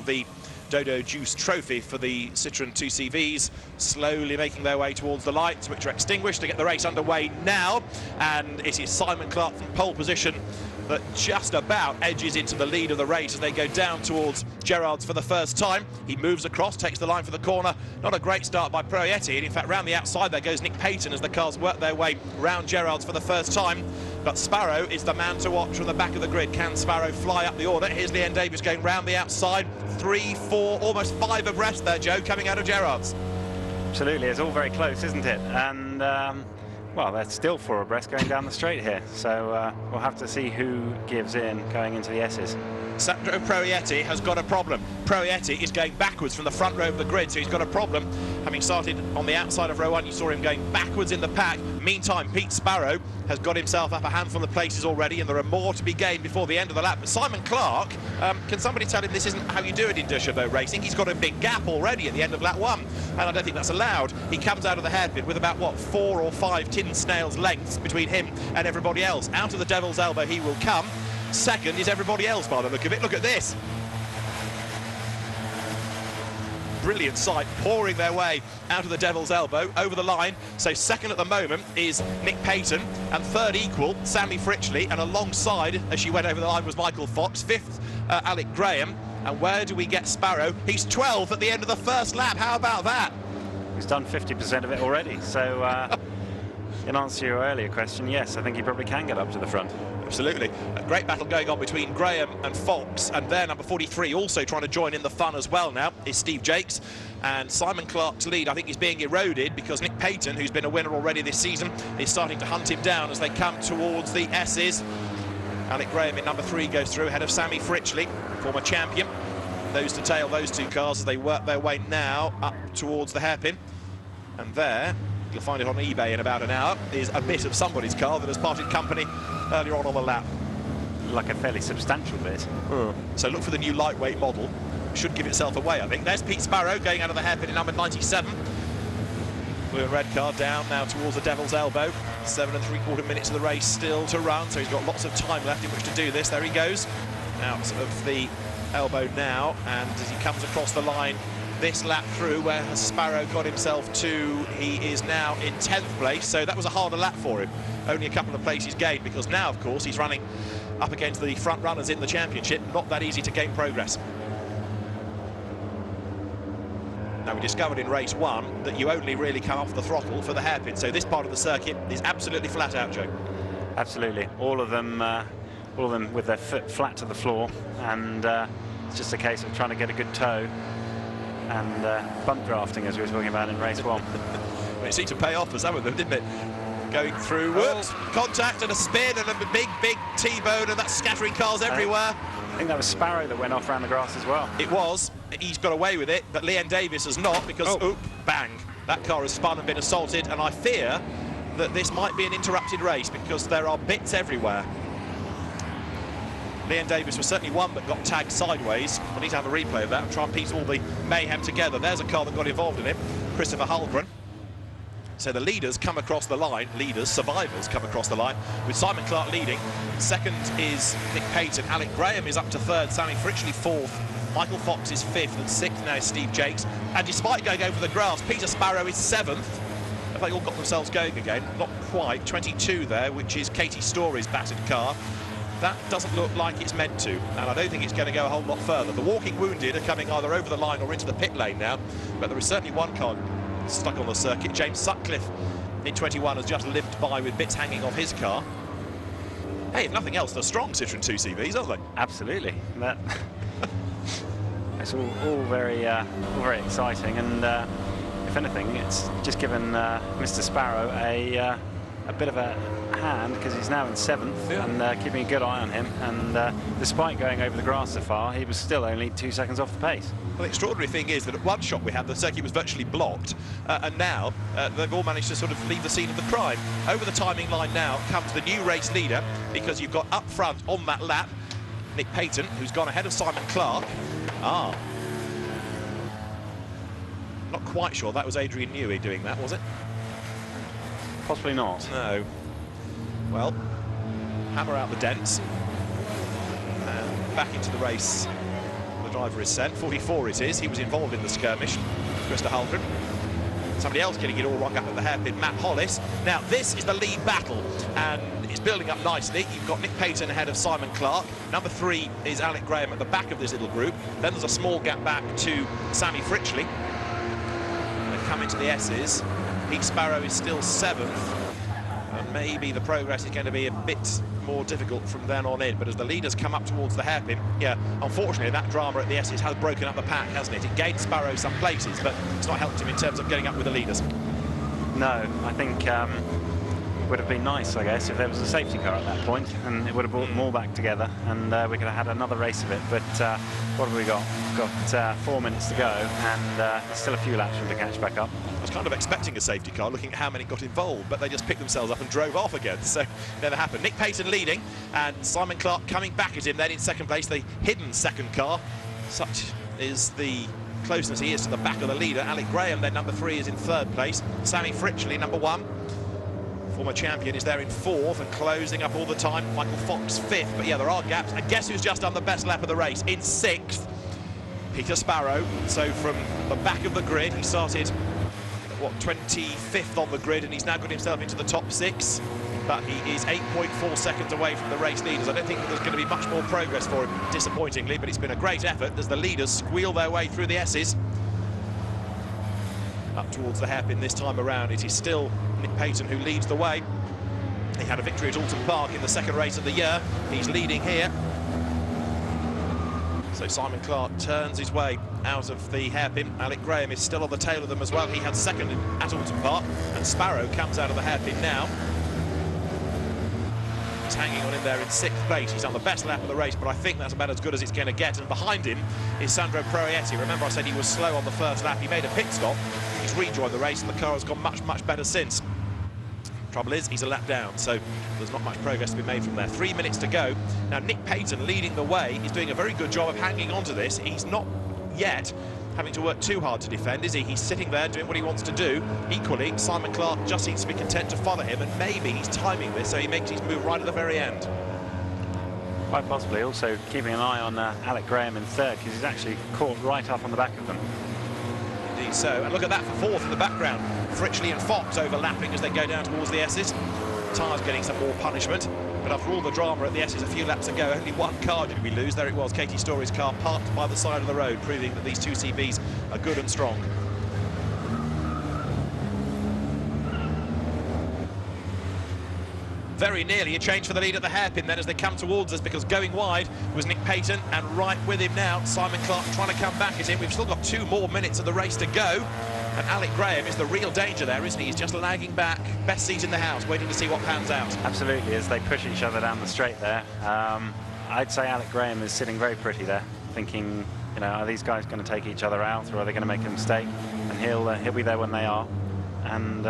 for the Dodo Juice Trophy for the Citroen 2CVs, slowly making their way towards the lights, which are extinguished to get the race underway now. And it is Simon Clark from pole position that just about edges into the lead of the race as they go down towards Gerrard's for the first time. He moves across, takes the line for the corner. Not a great start by Proietti, and in fact round the outside there goes Nick Payton as the cars work their way round Gerrard's for the first time. But Sparrow is the man to watch from the back of the grid. Can Sparrow fly up the order? Here's Leanne Davis going round the outside. 3, 4, almost 5 abreast there, Joe, coming out of Gerrard's. Absolutely, it's all very close, isn't it? And well, they're still 4 abreast going down the straight here, so we'll have to see who gives in going into the S's. Sandro Proietti has got a problem. Proietti is going backwards from the front row of the grid, so he's got a problem. Having started on the outside of row 1, you saw him going backwards in the pack. Meantime, Pete Sparrow has got himself up a handful of places already, and there are more to be gained before the end of the lap. But Simon Clark, can somebody tell him this isn't how you do it in De Chauveau racing? He's got a big gap already at the end of lap 1, and I don't think that's allowed. He comes out of the hairpin with about, what, 4 or 5 tin snails lengths between him and everybody else. Out of the devil's elbow he will come. Second is everybody else by the look of it. Look at this. Brilliant sight, pouring their way out of the devil's elbow, over the line. So second at the moment is Nick Payton, and third equal, Sammy Fritchley, and alongside, as she went over the line, was Michael Fox. Fifth, Alec Graham. And where do we get Sparrow? He's 12th at the end of the first lap. How about that? He's done 50% of it already, so in answer to your earlier question, yes, I think he probably can get up to the front. Absolutely. A great battle going on between Graham and Fox, and there number 43 also trying to join in the fun as well now is Steve Jakes. And Simon Clark's lead, I think, is being eroded because Nick Payton, who's been a winner already this season, is starting to hunt him down as they come towards the S's. Alec Graham in number 3 goes through ahead of Sammy Fritchley, former champion. Those to tail those two cars as they work their way now up towards the hairpin. And there, you'll find it on eBay in about an hour, is a bit of somebody's car that has parted company earlier on the lap. Like a fairly substantial bit. So look for the new lightweight model. Should give itself away, I think. There's Pete Sparrow going out of the hairpin in number 97. Blue and red car down now towards the devil's elbow. 7 3/4 minutes of the race still to run, so he's got lots of time left in which to do this. There he goes, out of the elbow now, and as he comes across the line this lap through, where has Sparrow got himself to? He is now in 10th place, so that was a harder lap for him. Only a couple of places gained, because now, of course, he's running up against the front runners in the championship. Not that easy to gain progress. Now, we discovered in race 1 that you only really come off the throttle for the hairpin, so this part of the circuit is absolutely flat out, Joe. Absolutely, all of them with their foot flat to the floor, and it's just a case of trying to get a good toe and bump drafting, as we were talking about in race 1. Well, it seemed to pay off for some of them, didn't it? Going through, whoops, contact and a spin and a big T-bone, and that's scattering cars everywhere. I think that was Sparrow that went off around the grass as well. It was. He's got away with it, but Leanne Davis has not, because, oop, bang, that car has spun and been assaulted, and I fear that this might be an interrupted race because there are bits everywhere. Leanne Davis was certainly one that got tagged sideways. We'll need to have a replay of that and try and piece all the mayhem together. There's a car that got involved in it, Christopher Hulgren. So the leaders come across the line, survivors come across the line, with Simon Clark leading. Second is Nick Payton. Alec Graham is up to third, Sammy Fritchley 4th. Michael Fox is 5th, and 6th now is Steve Jakes. And despite going over the grass, Peter Sparrow is 7th. Have they all got themselves going again? Not quite. 22 there, which is Katie Story's battered car. That doesn't look like it's meant to, and I don't think it's going to go a whole lot further. The walking wounded are coming either over the line or into the pit lane now, but there is certainly one car stuck on the circuit. James Sutcliffe in 21 has just limped by with bits hanging off his car. Hey, if nothing else, they're strong Citroen 2CVs, aren't they? Absolutely. It's all very exciting, and if anything, it's just given Mr. Sparrow a bit of a hand, because he's now in 7th, and keeping a good eye on him, and despite going over the grass so far, he was still only 2 seconds off the pace. Well, the extraordinary thing is that at one shot we had, the circuit was virtually blocked, and now they've all managed to sort of leave the scene of the crime. Over the timing line now comes the new race leader, because you've got up front on that lap Nick Payton, who's gone ahead of Simon Clark. Not quite sure that was Adrian Newey doing that, was it? Possibly not. No. Well, hammer out the dents. And back into the race the driver is sent. 44 it is. He was involved in the skirmish, Mr. Halgren. Somebody else getting it all wrong up at the hairpin, Matt Hollis. Now, this is the lead battle, and it's building up nicely. You've got Nick Payton ahead of Simon Clark. Number 3 is Alec Graham at the back of this little group. Then there's a small gap back to Sammy Fritchley. They come into the S's. Pete Sparrow is still 7th. And maybe the progress is going to be a bit more difficult from then on in. But as the leaders come up towards the hairpin, yeah, unfortunately that drama at the S's has broken up the pack, hasn't it? It gained Sparrow some places, but it's not helped him in terms of getting up with the leaders. No, I think would have been nice, I guess, if there was a safety car at that point, and it would have brought them all back together, and we could have had another race of it. But what have we got? We've got 4 minutes to go, and there's still a few laps for them to catch back up. I was kind of expecting a safety car, looking at how many got involved, but they just picked themselves up and drove off again, so never happened. Nick Payton leading, and Simon Clark coming back at him then in second place, the hidden second car. Such is the closeness he is to the back of the leader. Alec Graham, then number 3, is in 3rd place. Sammy Fritchley, number 1. Former champion, is there in 4th and closing up all the time. Michael Fox 5th, but yeah, there are gaps. And guess who's just done the best lap of the race? In 6th, Peter Sparrow. So from the back of the grid, he started, what, 25th on the grid, and he's now got himself into the top 6. But he is 8.4 seconds away from the race leaders. I don't think there's going to be much more progress for him, disappointingly, but it's been a great effort as the leaders squeal their way through the S's. Up towards the hairpin this time around, it is still Nick Payton who leads the way. He had a victory at Alton Park in the 2nd race of the year. He's leading here. So Simon Clark turns his way out of the hairpin. Alec Graham is still on the tail of them as well. He had 2nd at Alton Park, and Sparrow comes out of the hairpin now. He's hanging on in there in 6th place. He's done the best lap of the race, but I think that's about as good as it's going to get. And behind him is Sandro Proietti. Remember, I said he was slow on the first lap. He made a pit stop. He's rejoined the race, and the car has gone much, much better since. Trouble is, he's a lap down, so there's not much progress to be made from there. 3 minutes to go. Now, Nick Payton leading the way. He's doing a very good job of hanging on to this. He's not yet having to work too hard to defend, is he? He's sitting there doing what he wants to do. Equally, Simon Clark just seems to be content to follow him, and maybe he's timing this so he makes his move right at the very end. Quite possibly. Also keeping an eye on Alec Graham in 3rd, because he's actually caught right up on the back of them. Indeed so. And look at that for 4th in the background. Fritchley and Fox overlapping as they go down towards the S's. Tyres getting some more punishment. But after all the drama at the S's a few laps ago, only one car did we lose. There it was, Katie Story's car parked by the side of the road, proving that these two CVs are good and strong. Very nearly a change for the lead at the hairpin then as they come towards us, because going wide was Nick Payton, and right with him now Simon Clark trying to come back at him. We've still got 2 more minutes of the race to go, and Alec Graham is the real danger there, isn't he? He's just lagging back, best seat in the house, waiting to see what pans out. Absolutely, as they push each other down the straight there. I'd say Alec Graham is sitting very pretty there, thinking, you know, are these guys going to take each other out, or are they going to make a mistake? And he'll be there when they are, and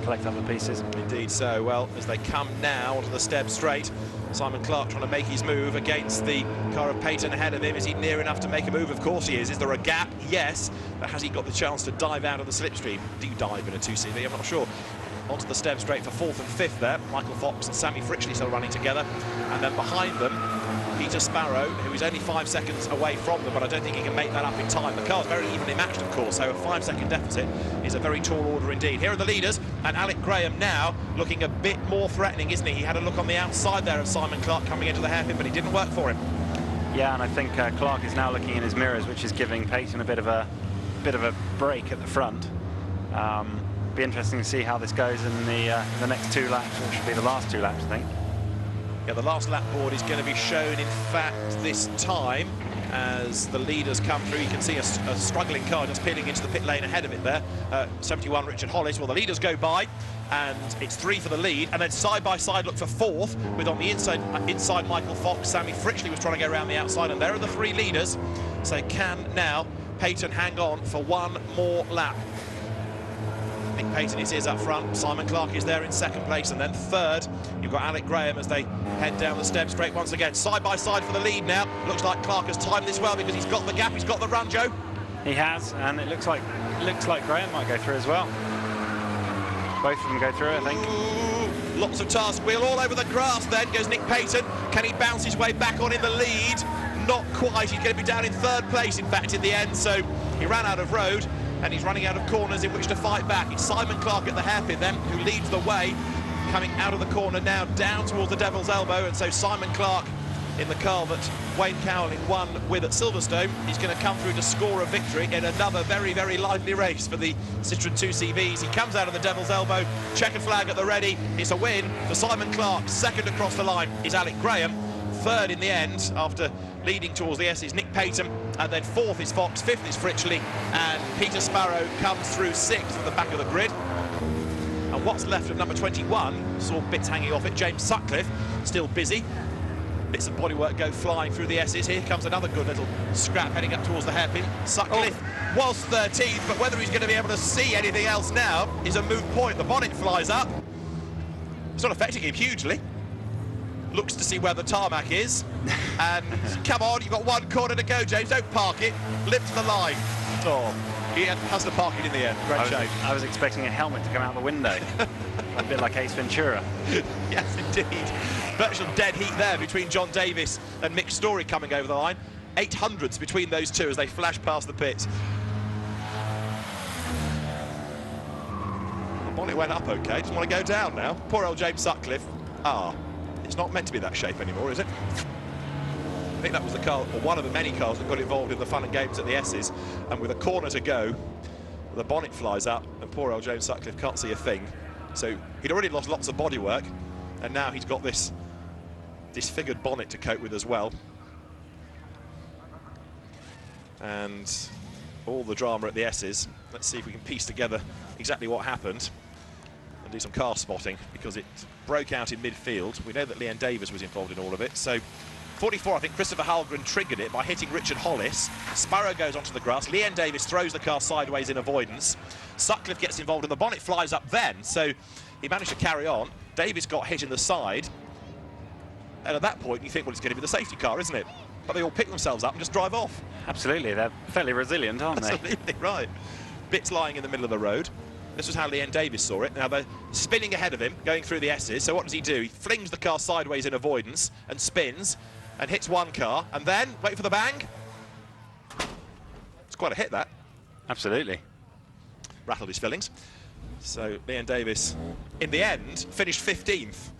collect up the pieces. Indeed so. Well, as they come now onto the step straight, Simon Clark trying to make his move against the car of Payton ahead of him. Is he near enough to make a move? Of course he is. Is there a gap? Yes. But has he got the chance to dive out of the slipstream? Do you dive in a 2CV? I'm not sure. Onto the step straight for 4th and 5th there. Michael Fox and Sammy Fritchley still running together. And then behind them, Peter Sparrow, who is only 5 seconds away from them, but I don't think he can make that up in time. The car's very evenly matched, of course, so a 5-second deficit is a very tall order indeed. Here are the leaders, and Alec Graham now looking a bit more threatening, isn't he? He had a look on the outside there of Simon Clark coming into the hairpin, but it didn't work for him. Yeah, and I think Clark is now looking in his mirrors, which is giving Payton a bit of a break at the front. Be interesting to see how this goes in the next 2 laps, which should be the last 2 laps, I think. Yeah, the last lap board is going to be shown, in fact, this time as the leaders come through. You can see a struggling car just peeling into the pit lane ahead of it there. 71 Richard Hollis. Well, the leaders go by, and it's 3 for the lead, and then side by side look for 4th, with on the inside Michael Fox. Sammy Fritchley was trying to go around the outside, and there are the 3 leaders. So can now Payton hang on for 1 more lap? Nick Payton is up front. Simon Clark is there in 2nd place, and then 3rd you've got Alec Graham as they head down the step straight once again. Side by side for the lead now. Looks like Clark has timed this well because he's got the gap, he's got the run, Joe. He has, and it looks like Graham might go through as well. Both of them go through, I think. Ooh, lots of task wheel all over the grass. Then goes Nick Payton. Can he bounce his way back on in the lead? not quite. He's going to be down in third place, in fact, in the end. So he ran out of road, and he's running out of corners in which to fight back. It's Simon Clark at the hairpin then, who leads the way, coming out of the corner now, down towards the Devil's Elbow. And so Simon Clark, in the car that Wayne Cowling won with at Silverstone, he's going to come through to score a victory in another very, very lively race for the Citroen 2CVs. He comes out of the Devil's Elbow, checkered flag at the ready. It's a win for Simon Clark. Second across the line is Alec Graham. Third in the end, after leading towards the S, is Nick Payton, and then fourth is Fox, fifth is Fritchley, and Peter Sparrow comes through sixth at the back of the grid. And what's left of number 21, saw bits hanging off it. James Sutcliffe, still busy. Bits of bodywork go flying through the S's. Here comes another good little scrap heading up towards the hairpin. Sutcliffe was 13th, but whether he's going to be able to see anything else now is a moot point. The bonnet flies up. It's not affecting him hugely. Looks to see where the tarmac is. And come on, you've got one corner to go, James. Don't park it. Lift to the line. Oh, he has to park it in the end. Great shame. I was expecting a helmet to come out the window. A bit like Ace Ventura. Yes, indeed. Virtual dead heat there between John Davis and Mick Story coming over the line. 800s between those two as they flash past the pits. The bonnet went up okay, doesn't want to go down now. Poor old James Sutcliffe. It's not meant to be that shape anymore, is it? I think that was the car, or one of the many cars that got involved in the fun and games at the S's. And with a corner to go, the bonnet flies up and poor old James Sutcliffe can't see a thing. So he'd already lost lots of bodywork, and now he's got this disfigured bonnet to cope with as well. And all the drama at the S's. Let's see if we can piece together exactly what happened and do some car spotting, because it broke out in midfield. We know that Leanne Davis was involved in all of it. So 44, I think Christopher Halgren triggered it by hitting Richard Hollis. Sparrow goes onto the grass. Leanne Davis throws the car sideways in avoidance. Sutcliffe gets involved and the bonnet flies up then. So he managed to carry on. Davis got hit in the side. And at that point, you think, well, it's going to be the safety car, isn't it? But they all pick themselves up and just drive off. Absolutely, they're fairly resilient, aren't they? Absolutely right. Bits lying in the middle of the road. This was how Leanne Davis saw it. Now they're spinning ahead of him, going through the S's. So what does he do? He flings the car sideways in avoidance and spins and hits one car, and then, wait for the bang. It's quite a hit, that. Absolutely. Rattled his fillings. So Leanne Davis, in the end, finished 15th.